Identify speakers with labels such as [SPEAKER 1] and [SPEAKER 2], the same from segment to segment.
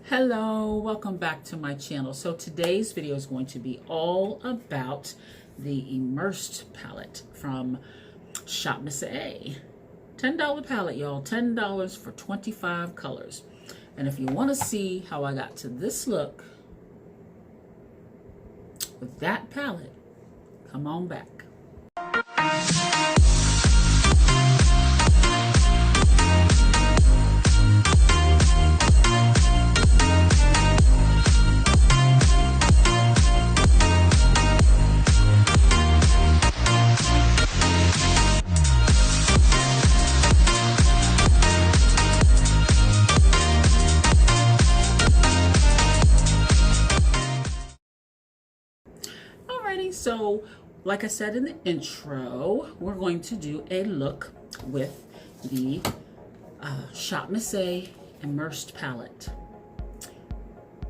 [SPEAKER 1] Hello, welcome back to my channel. So today's video is going to be all about the Immersed palette from ShopmissA. $10 palette, y'all. $10 for 25 colors. And if you want to see how I got to this look with that palette, come on back. So, like I said in the intro, we're going to do a look with the ShopmissA Immersed palette.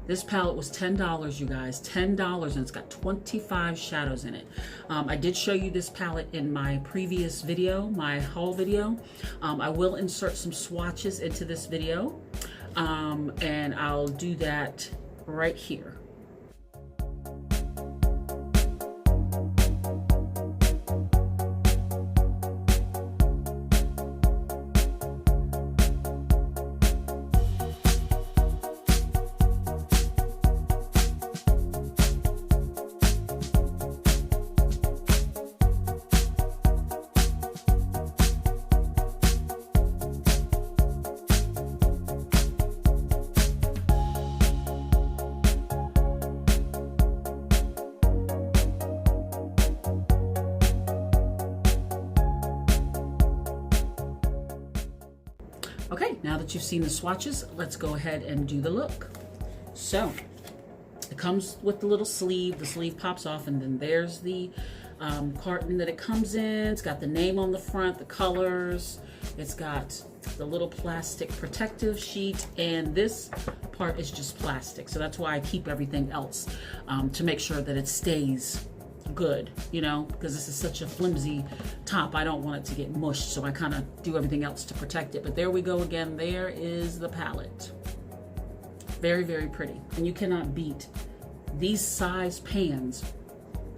[SPEAKER 1] This palette was $10, you guys, $10, and it's got 25 shadows in it. I did show you this palette in my previous video, my haul video. I will insert some swatches into this video, and I'll do that right here. Okay, now that you've seen the swatches, let's go ahead and do the look. So, it comes with the little sleeve. The sleeve pops off, and then there's the carton that it comes in. It's got the name on the front, the colors. It's got the little plastic protective sheet, and this part is just plastic. So that's why I keep everything else to make sure that it stays good, you know, because this is such a flimsy top. I don't want it to get mushed, so I kind of do everything else to protect it. But there we go again. There is the palette. Very, very pretty. And you cannot beat these size pans.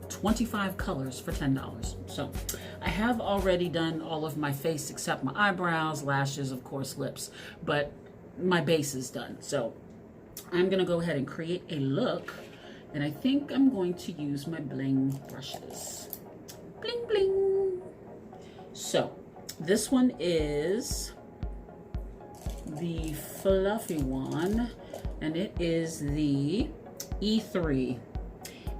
[SPEAKER 1] 25 colors for $10. So I have already done all of my face except my eyebrows, lashes, of course, lips, but my base is done. So I'm going to go ahead and create a look. And I think I'm going to use my bling brushes. Bling, bling. So this one is the fluffy one, and it is the E3.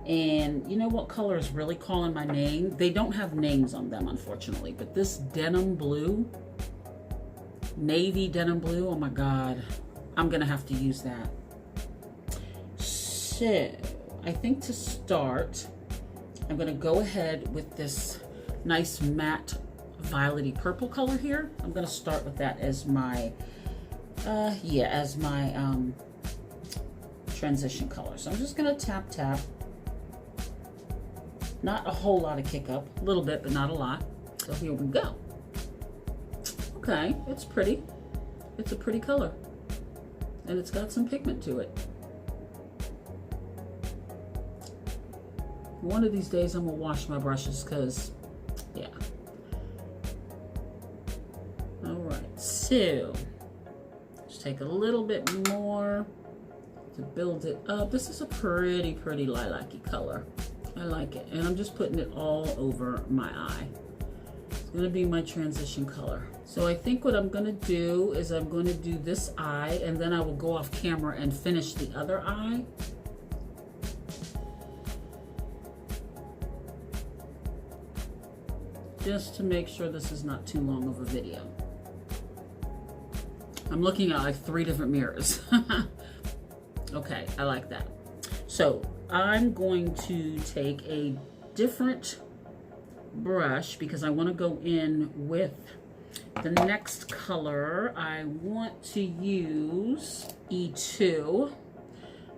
[SPEAKER 1] And you know what color is really calling my name? They don't have names on them, unfortunately, but this denim blue, navy denim blue, oh my God, I'm gonna have to use that. So I think to start, I'm going to go ahead with this nice matte violety purple color here. I'm going to start with that as my, transition color. So I'm just going to tap, tap. Not a whole lot of kick up, a little bit, but not a lot. So here we go. Okay, it's pretty. It's a pretty color. And it's got some pigment to it. One of these days I'm gonna wash my brushes because, yeah. All right, so just take a little bit more to build it up. This is a pretty, pretty lilac-y color. I like it, and I'm just putting it all over my eye. It's gonna be my transition color. So I think what I'm gonna do is I'm gonna do this eye, and then I will go off camera and finish the other eye. Just to make sure this is not too long of a video. I'm looking at like 3 different mirrors. Okay, I like that. So I'm going to take a different brush because I want to go in with the next color. I want to use E2.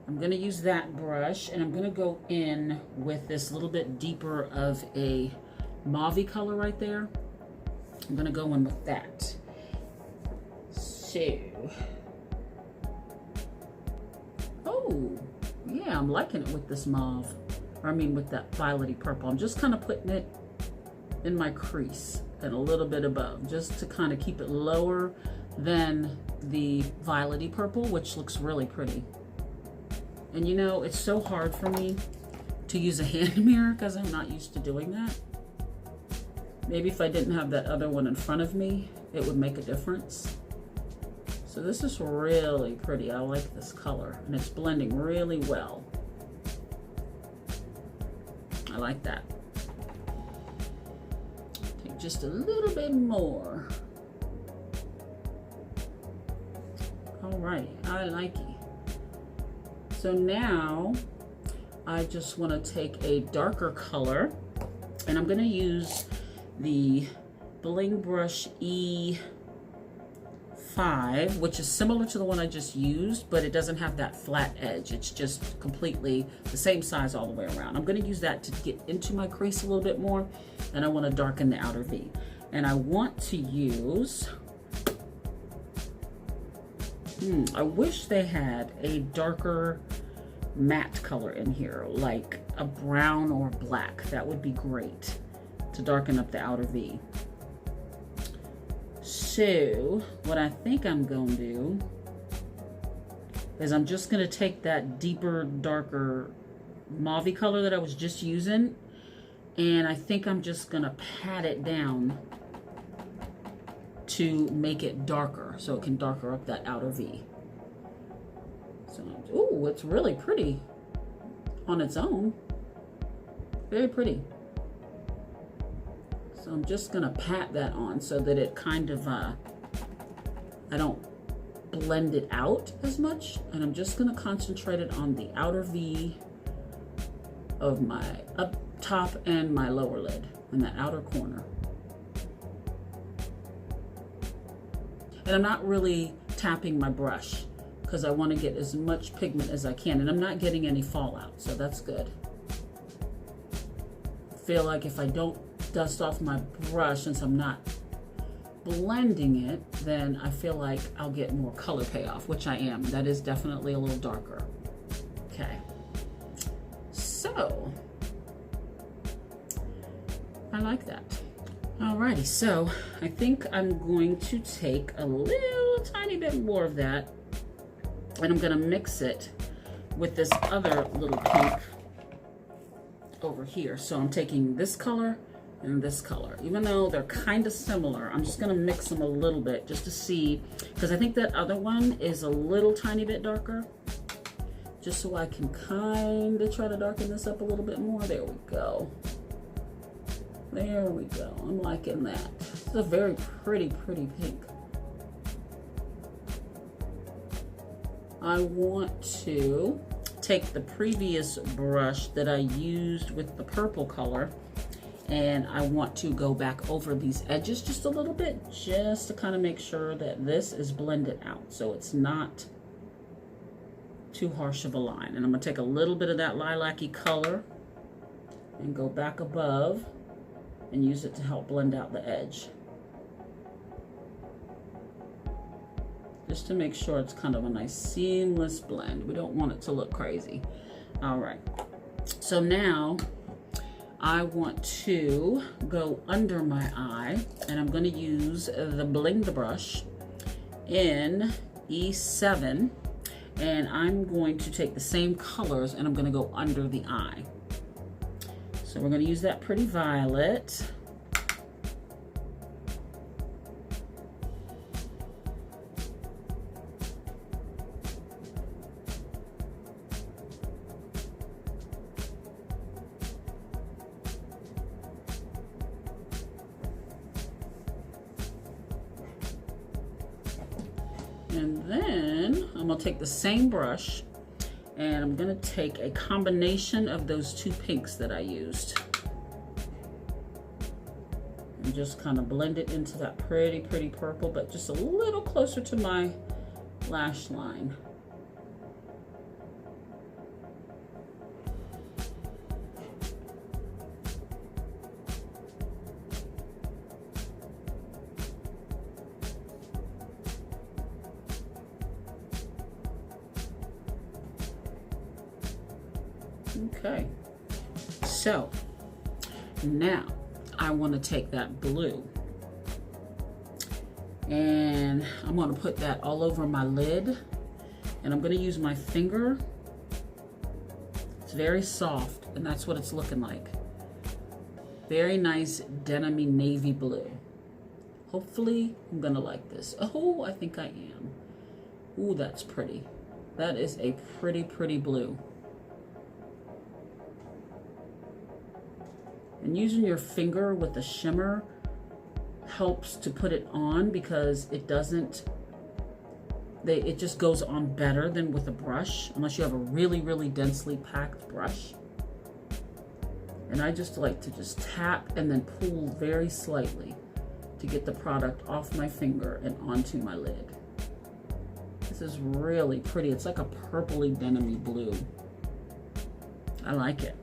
[SPEAKER 1] I'm going to use that brush, and I'm going to go in with this little bit deeper of a mauve color right there. I'm gonna go in with that. So Ooh, yeah, I'm liking it with this mauve. Or I mean with that violety purple. I'm just kind of putting it in my crease and a little bit above, just to kind of keep it lower than the violety purple, which looks really pretty. And you know, it's so hard for me to use a hand mirror because I'm not used to doing that. Maybe if I didn't have that other one in front of me, it would make a difference. So this is really pretty. I like this color, and it's blending really well. I like that. Take just a little bit more. Alrighty, I like it. So now I just want to take a darker color, and I'm going to use the Bling Brush E5, which is similar to the one I just used, but it doesn't have that flat edge. It's just completely the same size all the way around. I'm going to use that to get into my crease a little bit more, and I want to darken the outer V. And I want to use, I wish they had a darker matte color in here, like a brown or black. That would be great to darken up the outer V. So what I think I'm going to do is I'm just going to take that deeper, darker mauve color that I was just using, and I think I'm just going to pat it down to make it darker so it can darker up that outer V. So, ooh, it's really pretty on its own. Very pretty. So I'm just gonna pat that on so that it kind of, I don't blend it out as much. And I'm just gonna concentrate it on the outer V of my up top and my lower lid in that outer corner. And I'm not really tapping my brush because I want to get as much pigment as I can, and I'm not getting any fallout, so that's good. I feel like if I don't dust off my brush, since I'm not blending it, then I feel like I'll get more color payoff, which I am. That is definitely a little darker. Okay, so I like that. Alrighty, so I think I'm going to take a little tiny bit more of that, and I'm gonna mix it with this other little pink over here. So I'm taking this color and this color. Even though they're kind of similar, I'm just gonna mix them a little bit just to see, because I think that other one is a little tiny bit darker. Just so I can kind of try to darken this up a little bit more. There we go. There we go. I'm liking that. It's a very pretty, pretty pink. I want to take the previous brush that I used with the purple color, and I want to go back over these edges just a little bit, just to kind of make sure that this is blended out so it's not too harsh of a line. And I'm going to take a little bit of that lilac-y color and go back above and use it to help blend out the edge. Just to make sure it's kind of a nice seamless blend. We don't want it to look crazy. All right, so now I want to go under my eye, and I'm going to use the Bling brush in E7, and I'm going to take the same colors and I'm going to go under the eye. So we're going to use that pretty violet. And then I'm going to take the same brush, and I'm going to take a combination of those two pinks that I used and just kind of blend it into that pretty, pretty purple, but just a little closer to my lash line. Okay, so now I want to take that blue and I'm going to put that all over my lid, and I'm going to use my finger. It's very soft, and that's what it's looking like. Very nice denim-y navy blue. Hopefully I'm going to like this. Oh, I think I am. Ooh, that's pretty. That is a pretty, pretty blue. And using your finger with the shimmer helps to put it on, because it doesn't, it just goes on better than with a brush, unless you have a really, really densely packed brush. And I just like to just tap and then pull very slightly to get the product off my finger and onto my lid. This is really pretty. It's like a purpley denim-y blue. I like it.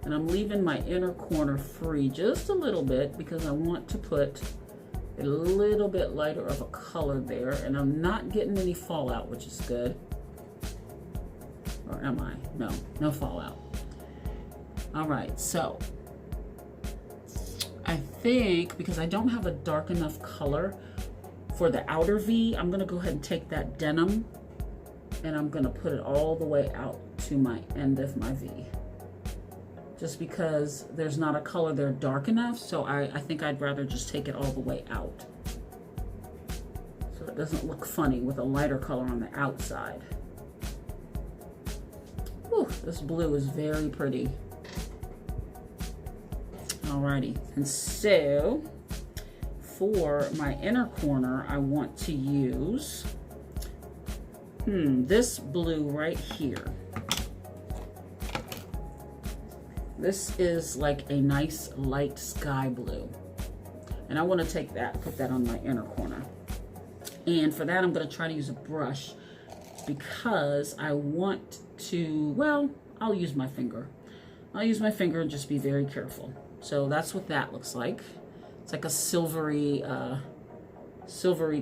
[SPEAKER 1] And I'm leaving my inner corner free just a little bit, because I want to put a little bit lighter of a color there, and I'm not getting any fallout, which is good. Or am I? No, no fallout. All right, so I think because I don't have a dark enough color for the outer V, I'm gonna go ahead and take that denim and I'm gonna put it all the way out to my end of my V. Just because there's not a color there dark enough, so I think I'd rather just take it all the way out, so it doesn't look funny with a lighter color on the outside. Whew, this blue is very pretty. Alrighty, and so for my inner corner, I want to use this blue right here. This is like a nice light sky blue. And I want to take that, put that on my inner corner. And for that, I'm going to try to use a brush, because I want to, well, I'll use my finger. I'll use my finger and just be very careful. So that's what that looks like. It's like a silvery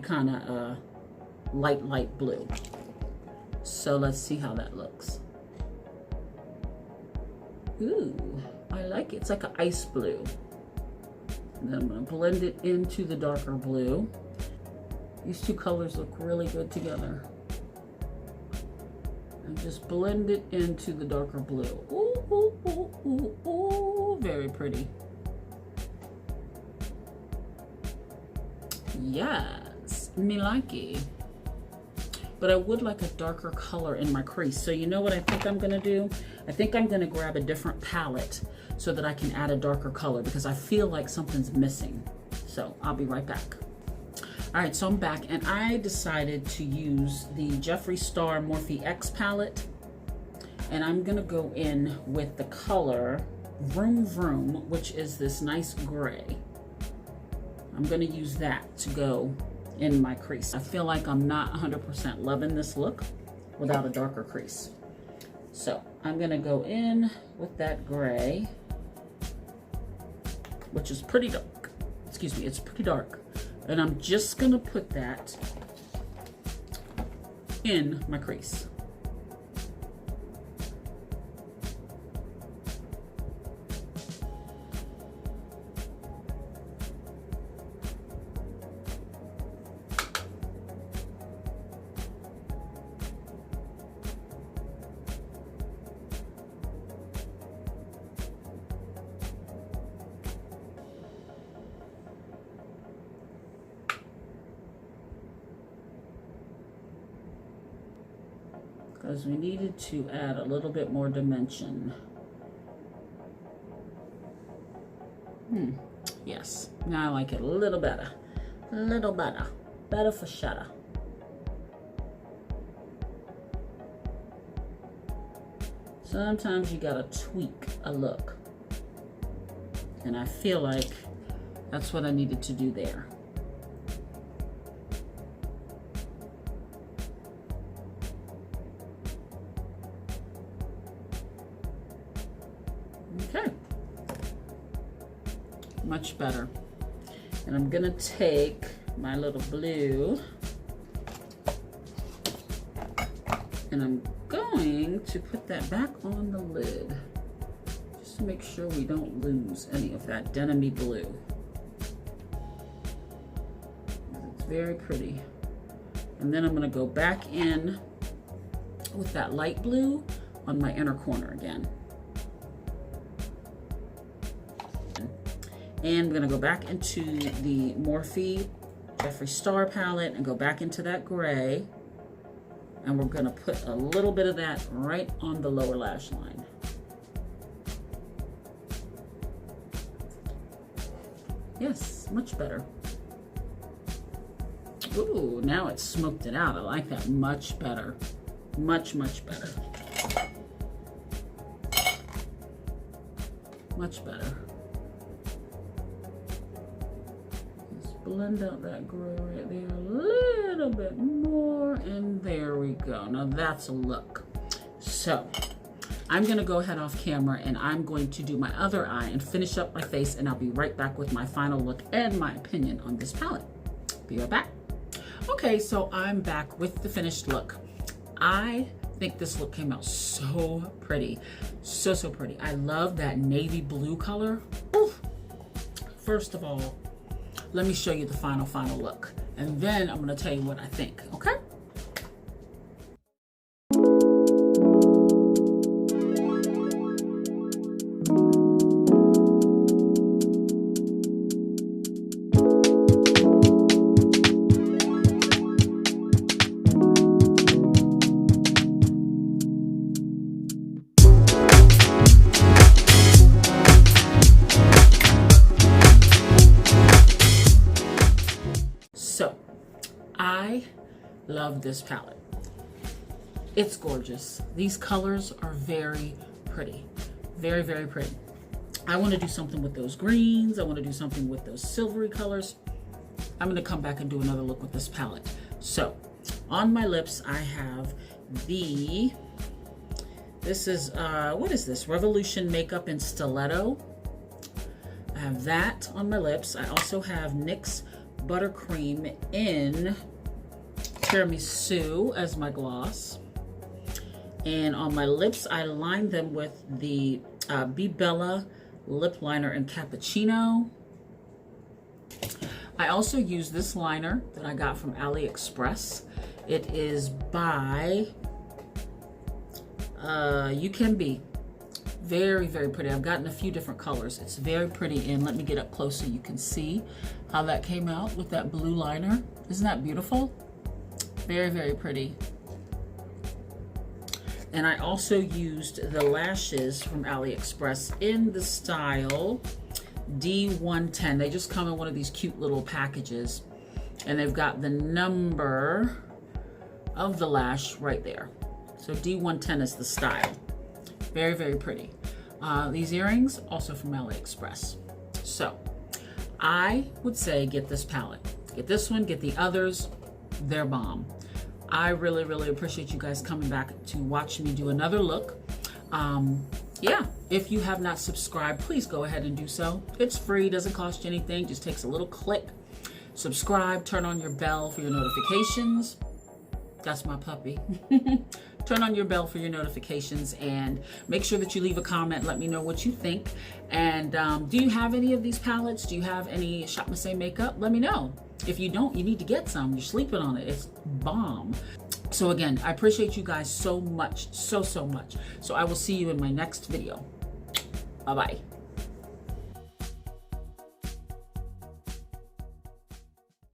[SPEAKER 1] kind of light blue. So let's see how that looks. Ooh, I like it. It's like an ice blue. And then I'm going to blend it into the darker blue. These two colors look really good together. And just blend it into the darker blue. Ooh, ooh, ooh, ooh, ooh. Very pretty. Yes, me like it. But I would like a darker color in my crease. So you know what I think I'm gonna do? I think I'm gonna grab a different palette so that I can add a darker color, because I feel like something's missing. So I'll be right back. All right, so I'm back, and I decided to use the Jeffree Star Morphe X palette, and I'm gonna go in with the color Vroom Vroom, which is this nice gray. I'm gonna use that to go in my crease. I feel like I'm not 100% loving this look without a darker crease. So I'm gonna go in with that gray, which is pretty dark. Excuse me, it's pretty dark. And I'm just gonna put that in my crease. Because we needed to add a little bit more dimension. Yes, now I like it a little better. A little better. Better for shutter. Sometimes you gotta tweak a look. And I feel like that's what I needed to do there. Okay, much better. And I'm gonna take my little blue And I'm going to put that back on the lid just to make sure we don't lose any of that denim-y blue. It's very pretty. And then I'm going to go back in with that light blue on my inner corner again. And we're going to go back into the Morphe Jeffree Star palette and go back into that gray. And we're going to put a little bit of that right on the lower lash line. Yes, much better. Ooh, now it's smoked it out. I like that much better. Much, much better. Much better. Just blend out that gray right there a little bit more, and there we go. Now that's a look. So I'm gonna go ahead off camera and I'm going to do my other eye and finish up my face, and I'll be right back with my final look and my opinion on this palette. Be right back. Okay, so I'm back with the finished look. I think this look came out so pretty. So pretty. I love that navy blue color. Oof. First of all, let me show you the final look. And then I'm gonna tell you what I think, okay? I love this palette. It's gorgeous. These colors are very pretty. Very, very pretty. I want to do something with those greens. I want to do something with those silvery colors. I'm going to come back and do another look with this palette. So on my lips, I have this is, what is this? Revolution Makeup in Stiletto. I have that on my lips. I also have NYX Buttercream in Tiramisu as my gloss. And on my lips, I lined them with the Be Bella lip liner in Cappuccino. I also use this liner that I got from AliExpress. It is by You Can Be. Very, very pretty. I've gotten a few different colors. It's very pretty, and let me get up close so you can see how that came out with that blue liner. Isn't that beautiful? Very, very pretty. And I also used the lashes from AliExpress in the style D110. They just come in one of these cute little packages, and they've got the number of the lash right there. So D110 is the style. Very, very pretty. These earrings, also from AliExpress. So I would say get this palette. Get this one, get the others. They're bomb. I really, really appreciate you guys coming back to watch me do another look. Yeah, if you have not subscribed, please go ahead and do so. It's free, doesn't cost you anything, just takes a little click. Subscribe, turn on your bell for your notifications. That's my puppy. Turn on your bell for your notifications, and make sure that you leave a comment. Let me know what you think. And do you have any of these palettes? Do you have any ShopmissA makeup? Let me know. If you don't, you need to get some. You're sleeping on it. It's bomb. So again, I appreciate you guys so much, so much. So I will see you in my next video. Bye-bye.